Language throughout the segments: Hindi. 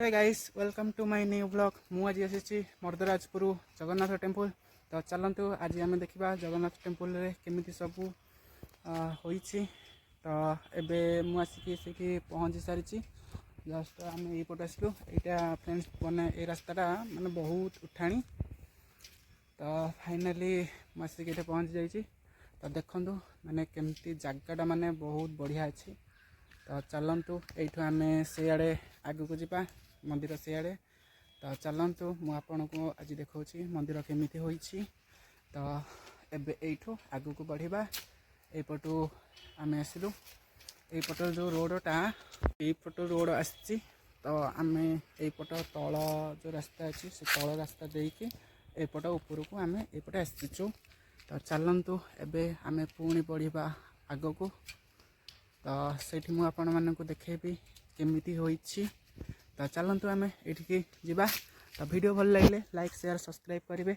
Hey guys welcome to my new blog मु आज आसी मर्दराजपुर जगन्नाथ टेम्पल। तो चलतु आज आम देखा जगन्नाथ टेम्पल रे केमिति सब होइछि। तो एबे मु आसिकी पहुँची सारी जस्ट आम यपट आसलु यहाँ फ्रेंड्स मैंने ये रास्ताटा माने बहुत उठाणी। तो फाइनाली मुझे पहुँची जाइए। तो देखु माने केमती जगटा माने बहुत बढ़िया अच्छी। तो चलतु यू आम सियाड़े आग को जा मंदिर सियाड़े। तो चलतु मुझे आज देखा मंदिर केमिति होइछि। तो एबे यू आग को बढ़िया यपटू आम आसलु यपट जो रोडटा यपट रोड आसी। तो आम यपट तल जो रास्ता अच्छी से तल रास्ता देकी एपट ऊपर को आम एपटे आसीचु। तो चलतु एबे आम पुणी बढ़िया आग को। तो सेठी मु आपण मानक देखेबी केमिति होइछि। तो चलतु आम एठिकी जिबा। तो वीडियो भल लगे लाइक शेयर सब्सक्राइब करेंगे।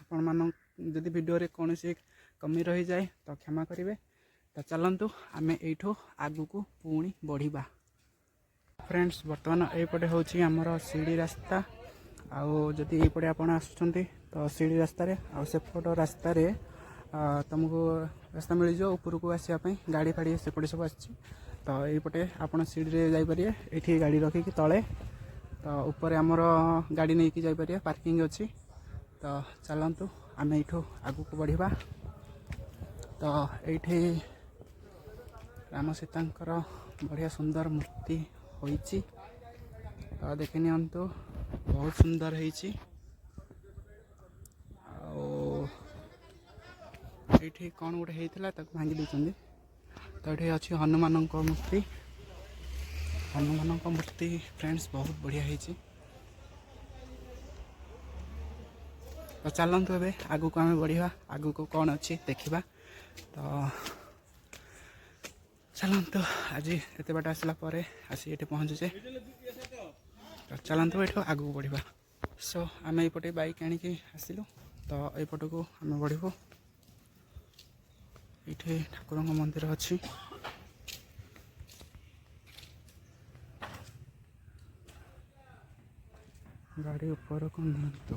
आपण मान जदि वीडियो रे कौन सी कमी रही जाए तो क्षमा करेंगे। तो चलतु आम यू आग को पुणी बढ़िया। फ्रेंड्स बर्तमान यपटे हूँ आमर सीढ़ी रास्ता। आउ जदि यपटे आप आसुँच तो सीढ़ी रास्तार आउट रास्तार तुमको रास्ता मिल जाओ ऊपर को आसापी गाड़ी फाड़ी सेपटे सब आसी। तो यपटे आप सीढ़ी जापर ये गाड़ी रखिकी तले। तो ऊपर आमर गाड़ी नहीं कि जापर पार्किंग अच्छी। तो चलतु आम यू आग को बढ़िया। तो ये राम सीतांकर बढ़िया सुंदर मूर्ति होइछि। तो देखि नियंतु बहुत सुंदर होइछि। ये कौन गोटे होता भांगी देते। तो ये अच्छी हनुमान मूर्ति। हनुमान मूर्ति फ्रेंड्स बहुत बढ़िया होइछि। तो चलतु ए आग को आम बढ़िया आग को कौन अच्छी देखा। तो चलतु आज एत बाट आसला आसी ये पहुँचे। तो चलतु ये आग को बढ़िया। सो आम यपटे बाइक आणिकी आसिलु। तो यपट को आम बढ़ू ये ठाकुर मंदिर अच्छी। गाड़ी ऊपर को नियंतु।